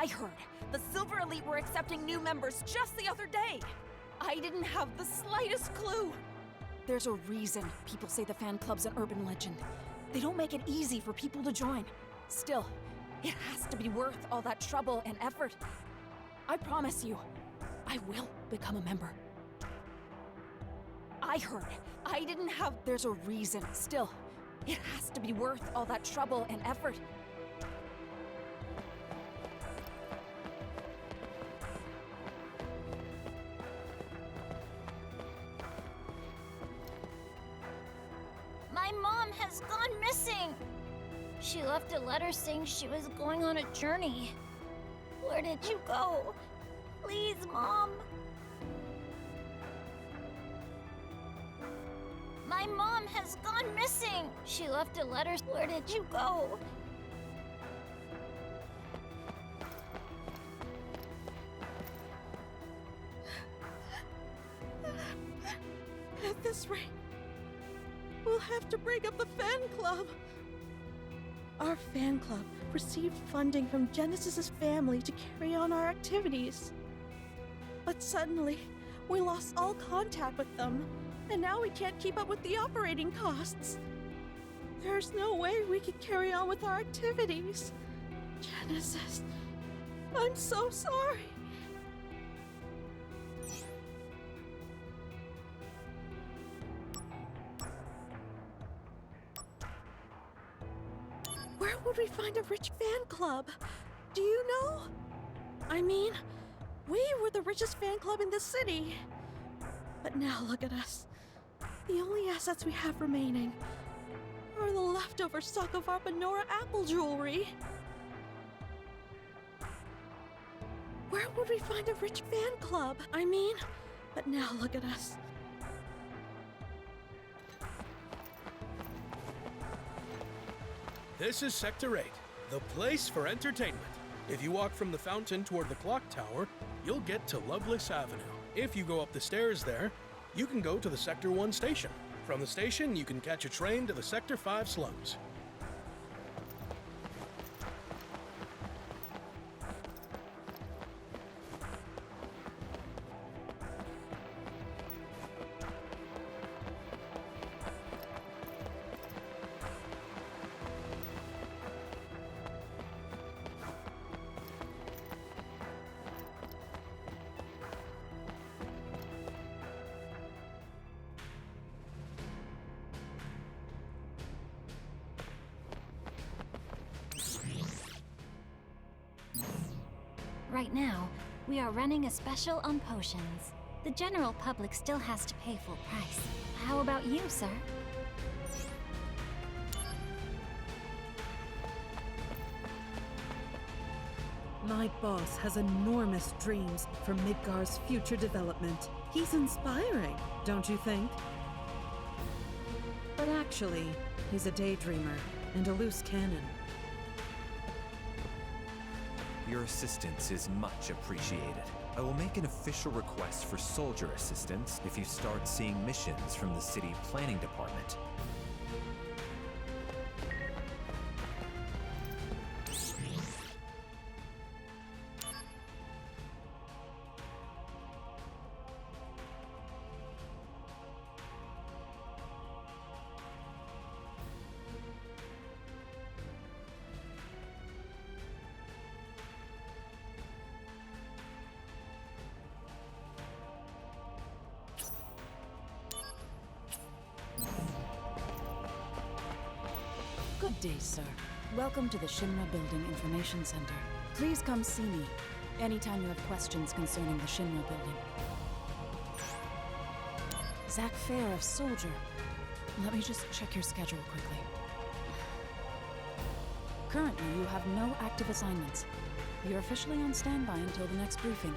I heard the Silver Elite were accepting new members just the other day. I didn't have the slightest clue. There's a reason people say the fan club's an urban legend. They don't make it easy for people to join. Still, it has to be worth all that trouble and effort. I promise you, I will become a member. I heard I didn't have... There's a reason. Still, it has to be worth all that trouble and effort. My mom has gone missing! She left a letter saying she was going on a journey. Where did you go? Please, Mom. My mom has gone missing! She left a letter. Where did you go? At this rate, we'll have to break up the fan club. Our fan club received funding from Genesis's family to carry on our activities. But suddenly, we lost all contact with them, and now we can't keep up with the operating costs. There's no way we can carry on with our activities. Genesis, I'm so sorry. Where would we find a rich fan club? Do you know? I mean, we were the richest fan club in the city. But now look at us. The only assets we have remaining are the leftover stock of our Benora apple jewelry. Where would we find a rich fan club? I mean, but now look at us. This is Sector 8, the place for entertainment. If you walk from the fountain toward the clock tower, you'll get to Loveless Avenue. If you go up the stairs there, you can go to the Sector 1 station. From the station, you can catch a train to the Sector 5 slums. Right now, we are running a special on potions. The general public still has to pay full price. How about you, sir? My boss has enormous dreams for Midgar's future development. He's inspiring, don't you think? But actually, he's a daydreamer and a loose cannon. Your assistance is much appreciated. I will make an official request for soldier assistance if you start seeing missions from the city planning department. Good day, sir. Welcome to the Shinra Building Information Center. Please come see me anytime you have questions concerning the Shinra Building. Zach Fair of Soldier. Let me just check your schedule quickly. Currently, you have no active assignments. You're officially on standby until the next briefing.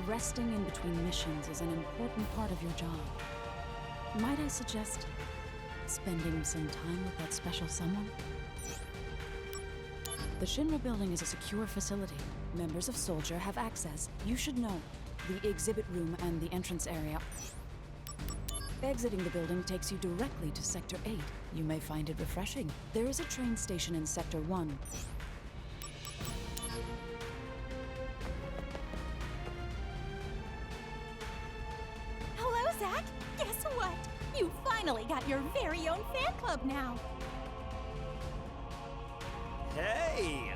Resting in between missions is an important part of your job. Might I suggest spending some time with that special someone? The Shinra Building is a secure facility. Members of Soldier have access. You should know the exhibit room and the entrance area. Exiting the building takes you directly to Sector 8. You may find it refreshing. There is a train station in Sector 1. finally got your very own fan club now. Hey!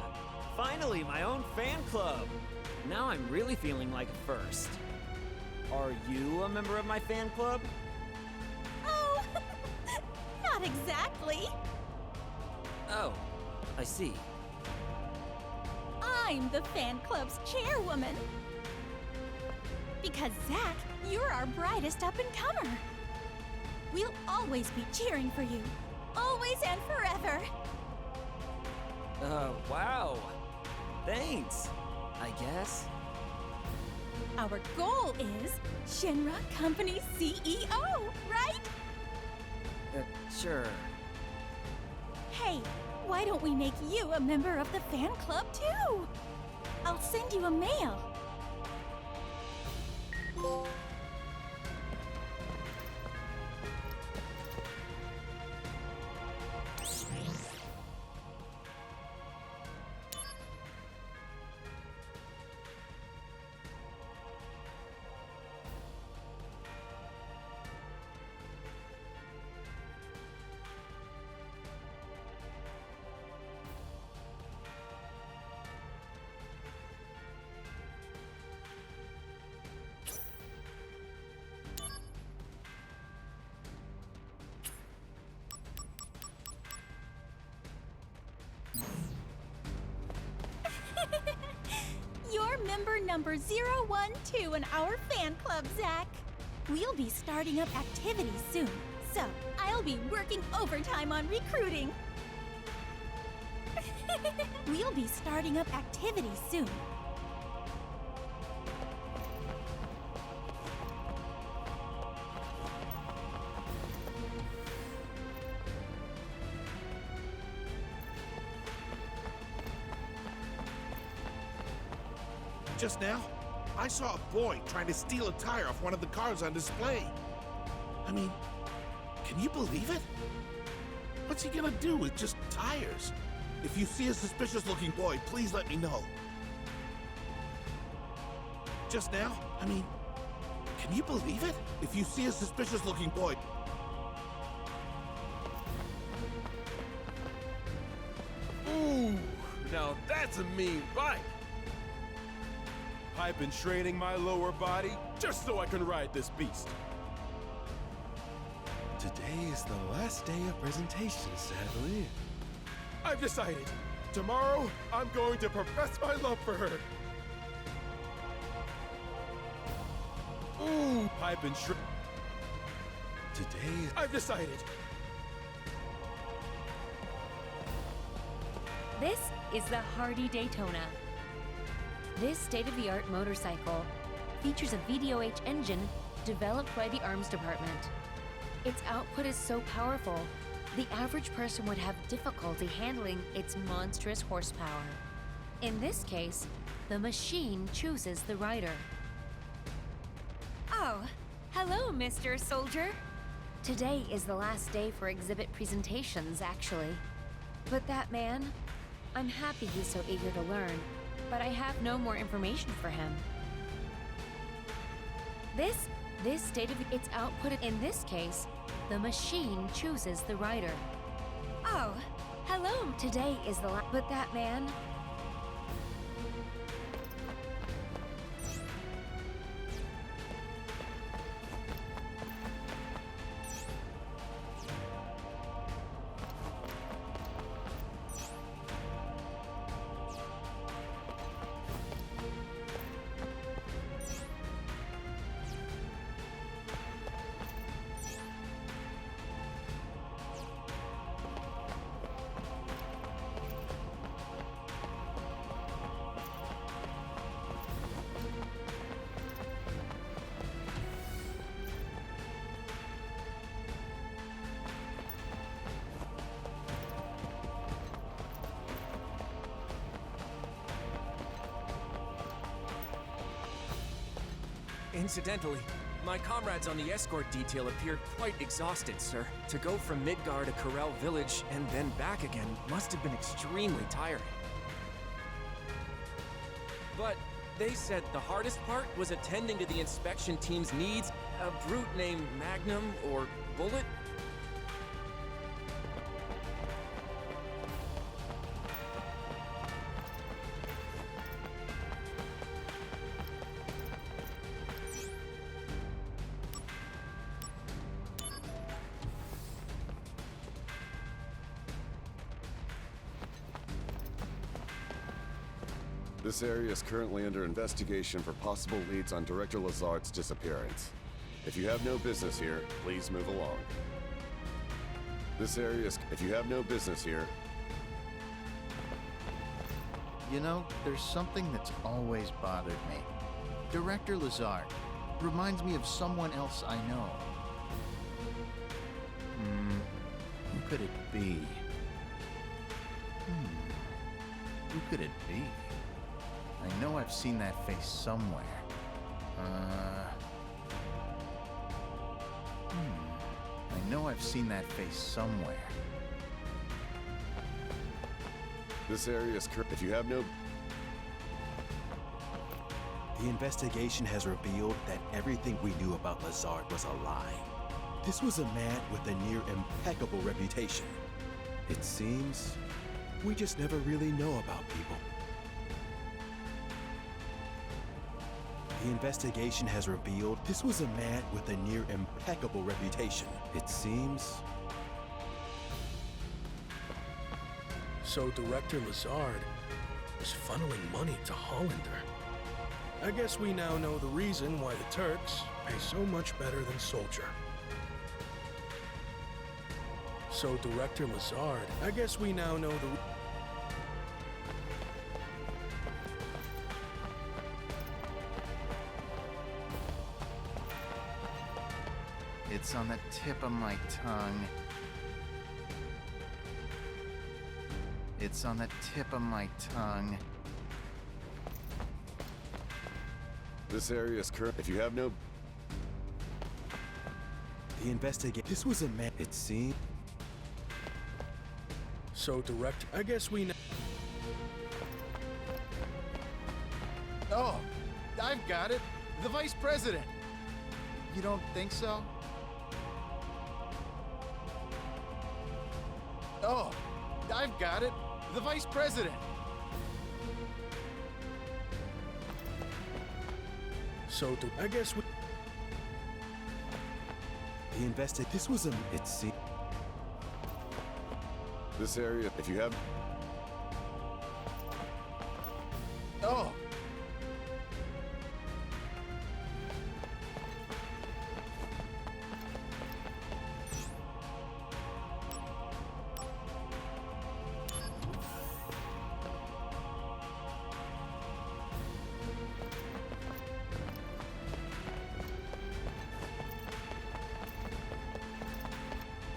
Finally, my own fan club! Now I'm really feeling like a first. Are you a member of my fan club? Oh, not exactly. Oh, I see. I'm the fan club's chairwoman. Because Zach, you're our brightest up-and-comer. We'll always be cheering for you. Always and forever. Wow. Thanks, I guess. Our goal is Shinra Company CEO, right? Sure. Hey, why don't we make you a member of the fan club too? I'll send you a mail. You're member number 012 in our fan club, Zach. We'll be starting up activities soon, so I'll be working overtime on recruiting. We'll be starting up activities soon. Just now, I saw a boy trying to steal a tire off one of the cars on display. I mean, can you believe it? What's he gonna do with just tires? If you see a suspicious-looking boy, please let me know. Just now, I mean, can you believe it? If you see a suspicious-looking boy... Ooh, now that's a mean bike. I've been training my lower body just so I can ride this beast. Today is the last day of presentation, sadly. I've decided. Tomorrow, I'm going to profess my love for her. Ooh, I've been Today, I've decided. This is the Hardy Daytona. This state-of-the-art motorcycle features a VDOH engine developed by the Arms Department. Its output is so powerful, the average person would have difficulty handling its monstrous horsepower. In this case, the machine chooses the rider. Oh, hello, Mr. Soldier. Today is the last day for exhibit presentations, actually. But that man, I'm happy he's so eager to learn, but I have no more information for him. This state of its output, in this case, the machine chooses the rider. Oh, hello. Today is the last, but that man, Incidentally, my comrades on the escort detail appeared quite exhausted, sir. To go from Midgar to Corel Village and then back again must have been extremely tiring. But they said the hardest part was attending to the inspection team's needs. A brute named Magnum or Bullet This area is currently under investigation for possible leads on Director Lazard's disappearance. If you have no business here, please move along. If you have no business here... You know, there's something that's always bothered me. Director Lazard reminds me of someone else I know. Who could it be? Who could it be? I know I've seen that face somewhere. I know I've seen that face somewhere. This area is if you have no... The investigation has revealed that everything we knew about Lazard was a lie. This was a man with a near impeccable reputation. It seems we just never really know about people. The investigation has revealed this was a man with a near impeccable reputation. It seems... So Director Lazard was funneling money to Hollander. I guess we now know the reason why the Turks pay so much better than Soldier. So Director Lazard, I guess we now know the... It's on the tip of my tongue. It's on the tip of my tongue. This area is if you have no... The investigation... This was a man... It seemed... So I guess we know... Oh, I've got it. The Vice President. You don't think so? Oh, I've got it. The Vice President. So I guess we... The This was a... It seemed... This area, if you have... Oh!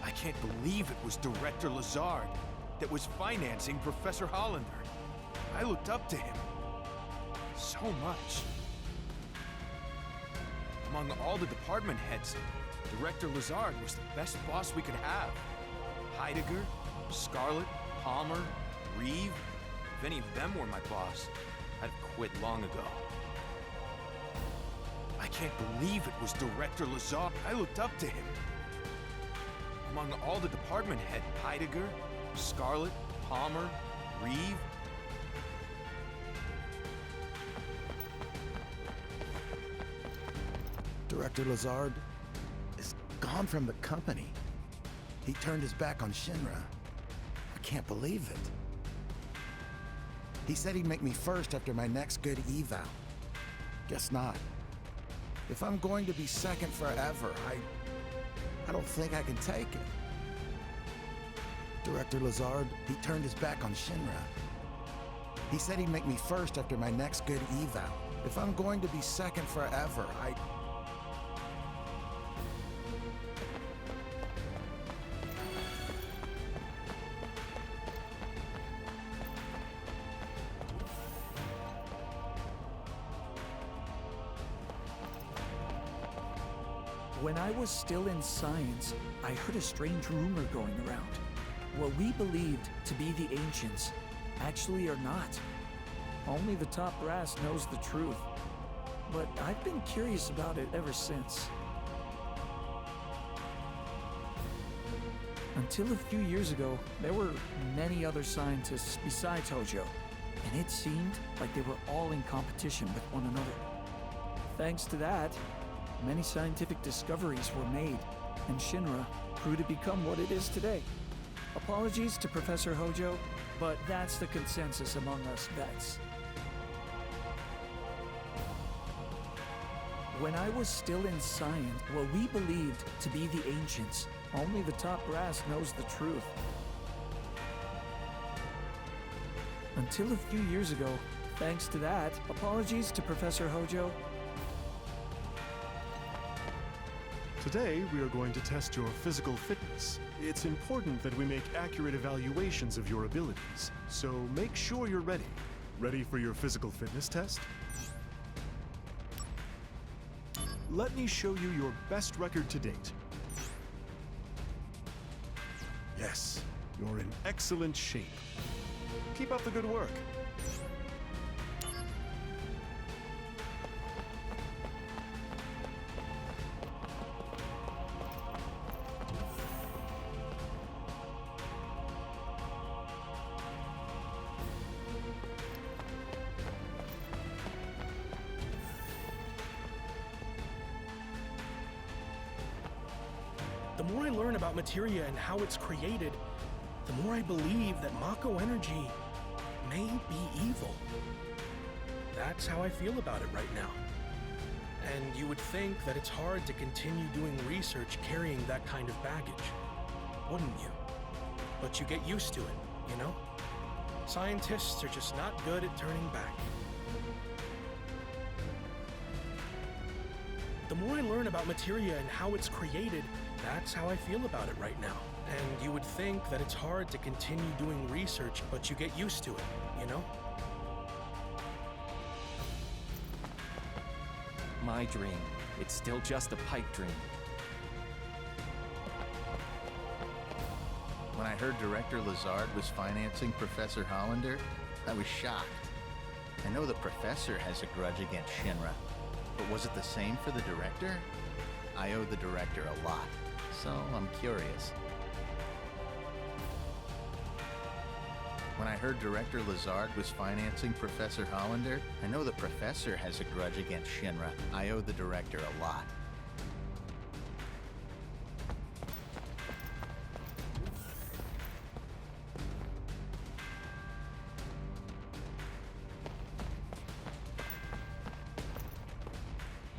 I can't believe it was Director Lazard that was financing Professor Hollander. I looked up to him so much. Among all the department heads, Director Lazard was the best boss we could have. Heidegger, Scarlett, Palmer, Reeve. If any of them were my boss, I'd have quit long ago. I can't believe it was Director Lazard. I looked up to him. Among all the department heads, Heidegger, Scarlett, Palmer, Reeve. Director Lazard is gone from the company. He turned his back on Shinra. I can't believe it. He said he'd make me first after my next good eval. Guess not. If I'm going to be second forever, I don't think I can take it. Director Lazard, he turned his back on Shinra. He said he'd make me first after my next good eval. If I'm going to be second forever, When I was still in science, I heard a strange rumor going around. What we believed to be the ancients actually are not. Only the top brass knows the truth. But I've been curious about it ever since. Until a few years ago, there were many other scientists besides Hojo, and it seemed like they were all in competition with one another. Thanks to that, many scientific discoveries were made, and Shinra grew to become what it is today. Apologies to Professor Hojo, but that's the consensus among us vets. When I was still in science, what we believed to be the ancients, only the top brass knows the truth. Until a few years ago, thanks to that, apologies to Professor Hojo. Today, we are going to test your physical fitness. It's important that we make accurate evaluations of your abilities, so make sure you're ready. Ready for your physical fitness test? Let me show you your best record to date. Yes, you're in excellent shape. Keep up the good work. The more I learn about materia and how it's created, the more I believe that Mako energy may be evil. That's how I feel about it right now. And you would think that it's hard to continue doing research carrying that kind of baggage, wouldn't you? But you get used to it, you know? Scientists are just not good at turning back. The more I learn about materia and how it's created, that's how I feel about it right now. And you would think that it's hard to continue doing research, but you get used to it, you know? My dream. It's still just a pipe dream. When I heard Director Lazard was financing Professor Hollander, I was shocked. I know the professor has a grudge against Shinra, but was it the same for the director? I owe the director a lot, so I'm curious. When I heard Director Lazard was financing Professor Hollander, I know the professor has a grudge against Shinra. I owe the director a lot.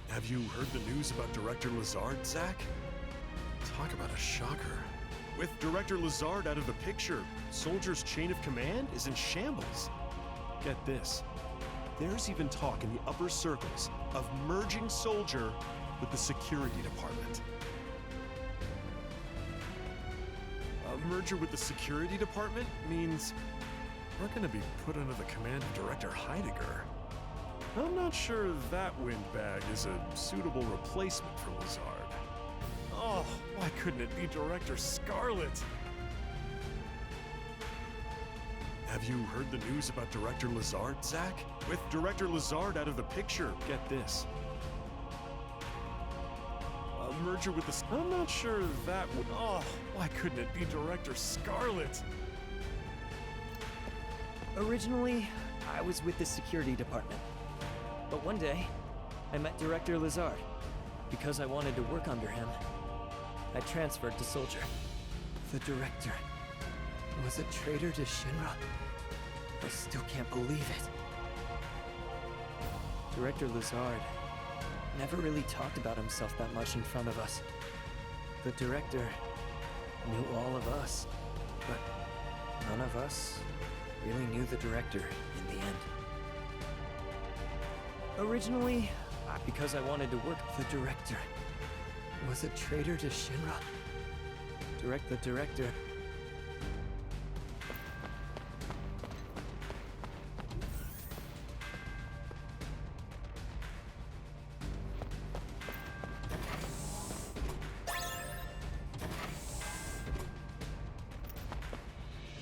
Have you heard the news about Director Lazard, Zach? Talk about a shocker. With Director Lazard out of the picture, Soldier's chain of command is in shambles. Get this. There's even talk in the upper circles of merging Soldier with the security department. A merger with the security department means we're gonna be put under the command of Director Heidegger. I'm not sure that windbag is a suitable replacement for Lazard. Oh, why couldn't it be Director Scarlet? Have you heard the news about Director Lazard, Zach? With Director Lazard out of the picture, get this. A merger with the... I'm not sure that would... Oh, why couldn't it be Director Scarlet? Originally, I was with the security department. But one day, I met Director Lazard. Because I wanted to work under him, I transferred to Soldier. The director was a traitor to Shinra. I still can't believe it. Director Lazard never really talked about himself that much in front of us. The director knew all of us, but none of us really knew the director in the end. Originally, because I wanted to work, the director was a traitor to Shinra. The director.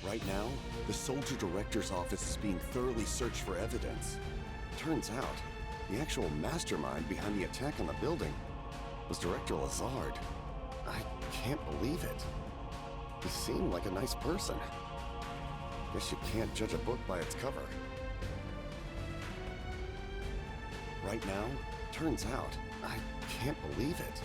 Right now, the Soldier Director's office is being thoroughly searched for evidence. Turns out, the actual mastermind behind the attack on the building was Director Lazard. I can't believe it. He seemed like a nice person. Guess you can't judge a book by its cover. Right now, turns out, I can't believe it.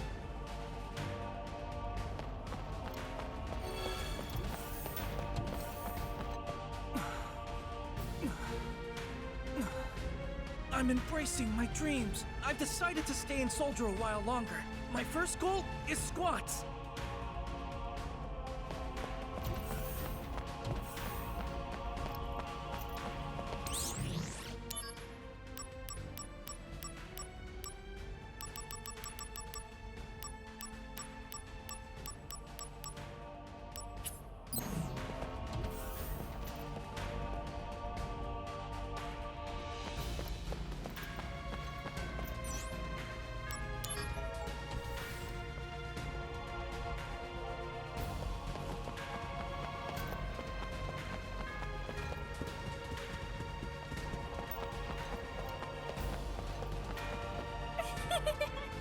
I'm embracing my dreams. I've decided to stay in Soldier a while longer. My first goal is squats.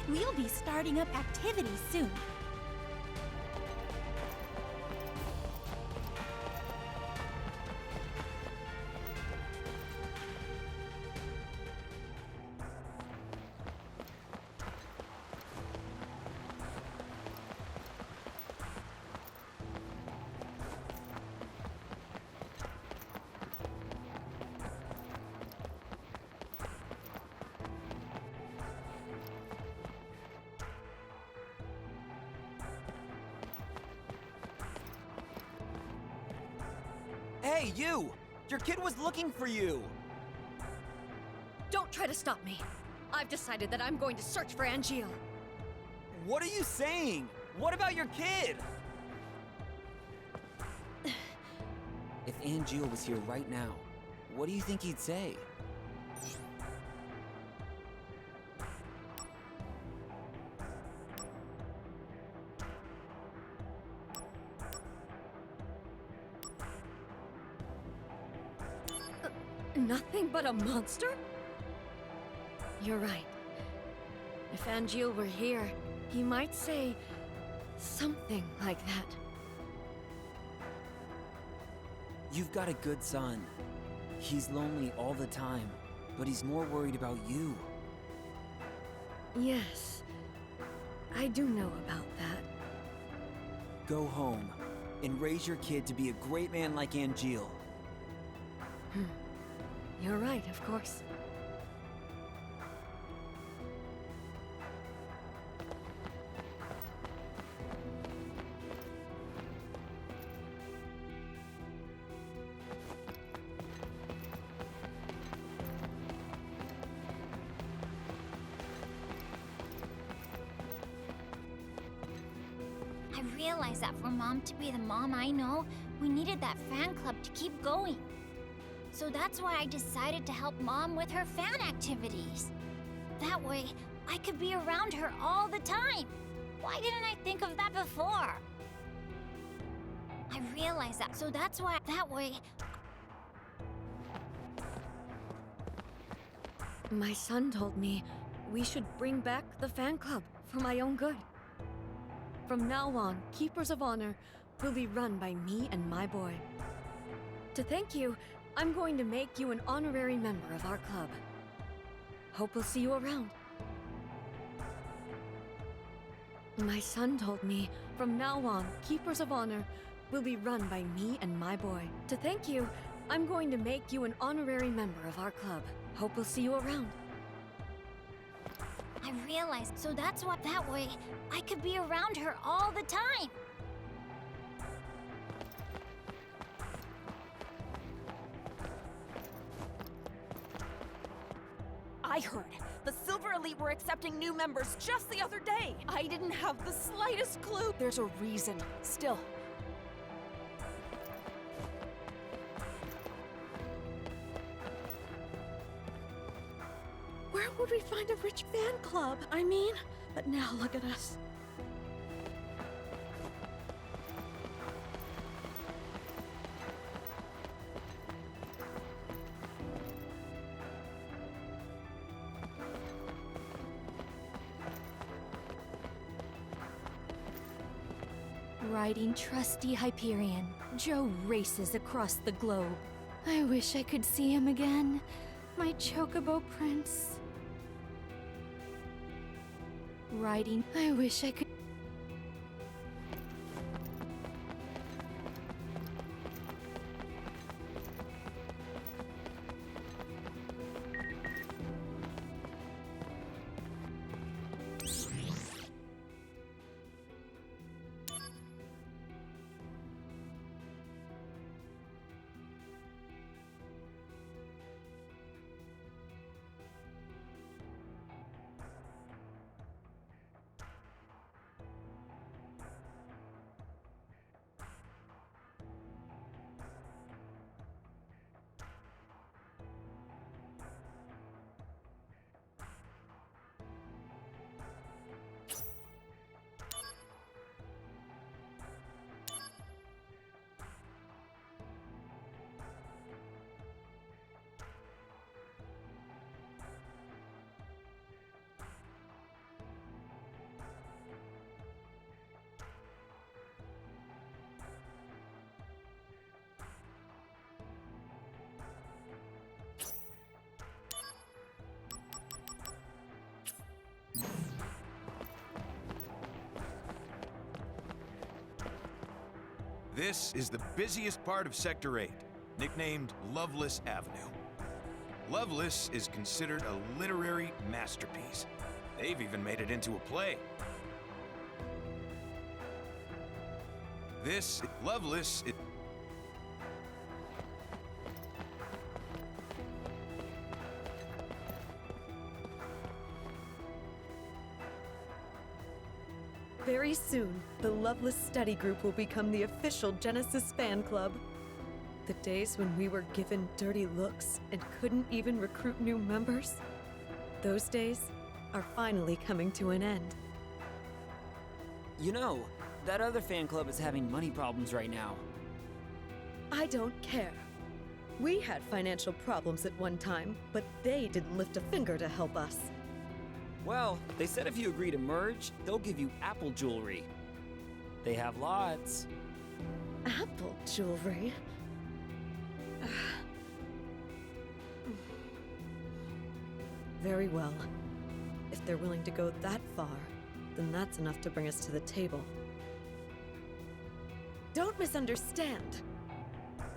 We'll be starting up activities soon. Hey, you! Your kid was looking for you! Don't try to stop me. I've decided that I'm going to search for Angeal. What are you saying? What about your kid? If Angeal was here right now, what do you think he'd say? Nothing but a monster? You're right. If Angeal were here, he might say something like that. You've got a good son. He's lonely all the time, but he's more worried about you. Yes, I do know about that. Go home and raise your kid to be a great man like Angeal. You're right, of course. I realized that for Mom to be the mom I know, we needed that fan club to keep going. So that's why I decided to help Mom with her fan activities. That way, I could be around her all the time. Why didn't I think of that before? I realized that, so that's why, that way... My son told me we should bring back the fan club for my own good. From now on, Keepers of Honor will be run by me and my boy. To thank you, I'm going to make you an honorary member of our club. Hope we'll see you around. My son told me from now on, Keepers of Honor will be run by me and my boy. To thank you, I'm going to make you an honorary member of our club. Hope we'll see you around. I realized, so that's what, that way, I could be around her all the time. I heard the Silver Elite were accepting new members just the other day. I didn't have the slightest clue. There's a reason. Still. Where would we find a rich fan club? I mean, but now look at us. Riding trusty Hyperion, Joe races across the globe. I wish I could see him again, my Chocobo Prince. Riding, I wish I could. This is the busiest part of Sector 8, nicknamed Loveless Avenue. Loveless is considered a literary masterpiece. They've even made it into a play. This Loveless is... Very soon, the Loveless Study Group will become the official Genesis fan club. The days when we were given dirty looks and couldn't even recruit new members, those days are finally coming to an end. You know, that other fan club is having money problems right now. I don't care. We had financial problems at one time, but they didn't lift a finger to help us. Well, they said if you agree to merge, they'll give you Apple jewelry. They have lots. Apple jewelry? Very well. If they're willing to go that far, then that's enough to bring us to the table. Don't misunderstand.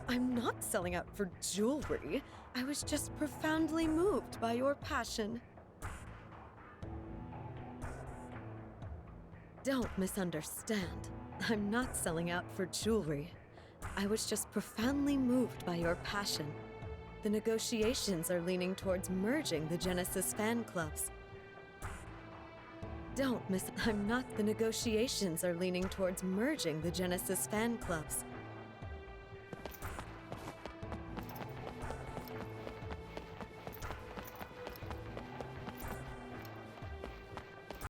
I'm not selling out for jewelry. I was just profoundly moved by your passion. Don't misunderstand. I'm not selling out for jewelry. I was just profoundly moved by your passion. The negotiations are leaning towards merging the Genesis fan clubs. The negotiations are leaning towards merging the Genesis fan clubs.